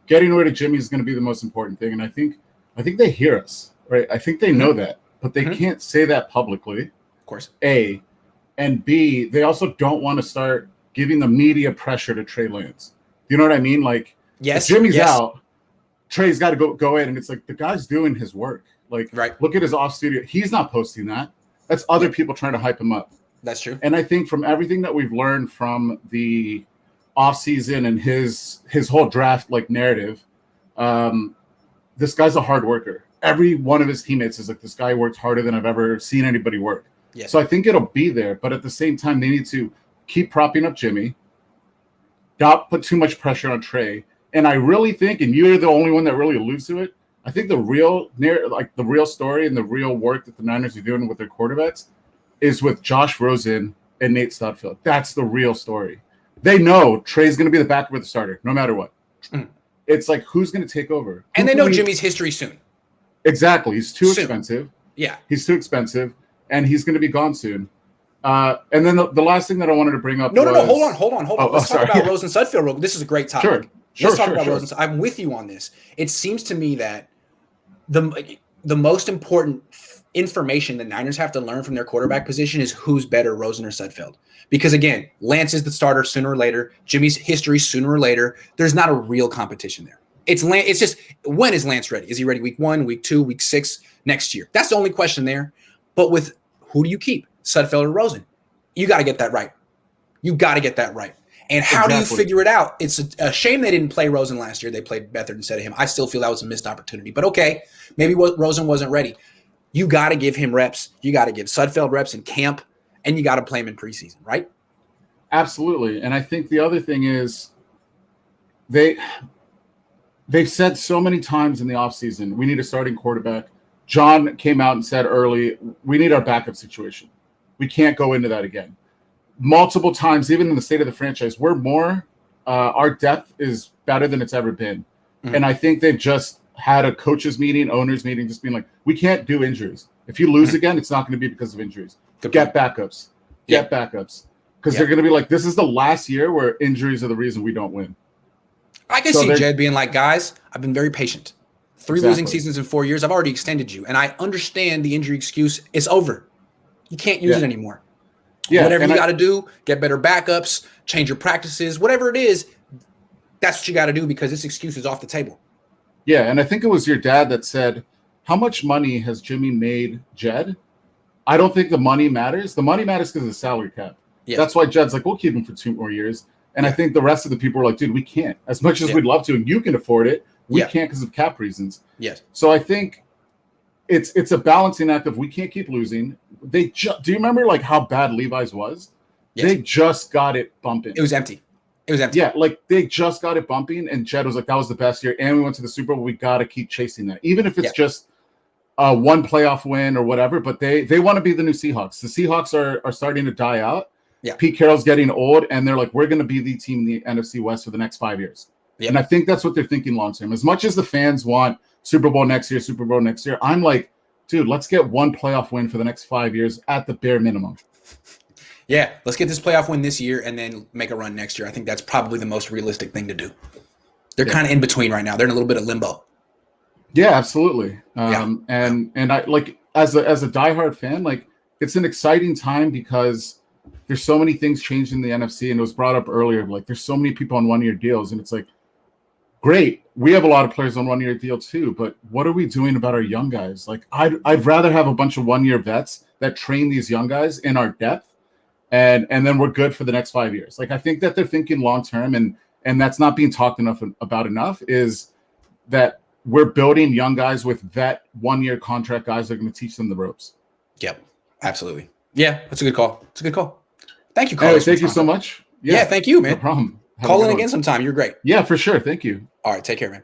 getting rid of Jimmy is going to be the most important thing. And I think they hear us, right? I think they know that, but they can't say that publicly. Of course. A, and B, they also don't want to start giving the media pressure to Trey Lance. You know what I mean? Like, if Jimmy's out, Trey's got to go in, and it's like the guy's doing his work. Like, look at his off studio. He's not posting that. That's other people trying to hype him up. That's true. And I think from everything that we've learned from the offseason and his whole draft like narrative, this guy's a hard worker. Every one of his teammates is like, this guy worked harder than I've ever seen anybody work. Yes. So I think it'll be there. But at the same time, they need to keep propping up Jimmy, not put too much pressure on Trey. And I really think, and you're the only one that really alludes to it, I think the real story and the real work that the Niners are doing with their quarterbacks is with Josh Rosen and Nate Studfield. That's the real story. They know Trey's going to be the backup of the starter, no matter what. It's like, who's going to take over? And they know Jimmy's history soon. Exactly. He's too expensive. Yeah. He's too expensive, and he's going to be gone soon. And then the last thing that I wanted to bring up No, hold on. Let's talk about Rosen Sudfeld. This is a great topic. Let's talk about Rosen. I'm with you on this. It seems to me that the most important information the Niners have to learn from their quarterback position is who's better, Rosen or Sudfeld. Because again, Lance is the starter sooner or later. Jimmy's history sooner or later. There's not a real competition there. It's just, when is Lance ready? Is he ready week 1, week 2, week 6 next year? That's the only question there. But with who do you keep, Sudfeld or Rosen? You got to get that right. And how do you figure it out? It's a shame they didn't play Rosen last year. They played Beathard instead of him. I still feel that was a missed opportunity. But okay, maybe Rosen wasn't ready. You got to give him reps. You got to give Sudfeld reps in camp, and you got to play him in preseason, right? Absolutely. And I think the other thing is they've said so many times in the offseason, we need a starting quarterback. John came out and said early, we need our backup situation. We can't go into that again. Multiple times, even in the state of the franchise, our depth is better than it's ever been. And I think they've just had a coaches meeting, owners meeting, just being like, we can't do injuries. If you lose again, it's not going to be because of injuries. Get backups. Because they're going to be like, this is the last year where injuries are the reason we don't win. I can see Jed being like, guys, I've been very patient. 3 losing seasons in 4 years. I've already extended you. And I understand the injury excuse. It's over. You can't use it anymore. Yeah, whatever you got to do, get better backups, change your practices, whatever it is, that's what you got to do because this excuse is off the table. Yeah, and I think it was your dad that said, how much money has Jimmy made Jed? I don't think the money matters. The money matters because of the salary cap. Yeah. That's why Jed's like, we'll keep him for 2 more years. And I think the rest of the people were like, dude, we can't. As much as we'd love to, and you can afford it, we can't because of cap reasons. Yes. So I think it's a balancing act of we can't keep losing. Do you remember like how bad Levi's was? Yes. They just got it bumping. It was empty. Yeah, like they just got it bumping, and Jed was like, that was the best year, and we went to the Super Bowl. We got to keep chasing that, even if it's just one playoff win or whatever. But they want to be the new Seahawks. The Seahawks are starting to die out. Yeah. Pete Carroll's getting old, and they're like, we're going to be the team in the NFC West for the next 5 years. Yeah. And I think that's what they're thinking long term. As much as the fans want Super Bowl next year, I'm like, dude, let's get one playoff win for the next 5 years at the bare minimum. Yeah, let's get this playoff win this year and then make a run next year. I think that's probably the most realistic thing to do. They're kind of in between right now. They're in a little bit of limbo. Yeah, absolutely. And I like as a diehard fan, like it's an exciting time because there's so many things changed in the NFC, and it was brought up earlier. Like there's so many people on 1-year deals, and it's like, great, we have a lot of players on 1-year deal too, but what are we doing about our young guys? Like I'd rather have a bunch of 1-year vets that train these young guys in our depth. And then we're good for the next 5 years. Like I think that they're thinking long term, and that's not being talked about enough. Is that we're building young guys with vet 1-year contract guys that are going to teach them the ropes. Yep, absolutely. Yeah, that's a good call. Thank you, Carlos. Thank you so much. Yeah, thank you, man. No problem. Call in again sometime. You're great. Yeah, for sure. Thank you. All right, take care, man.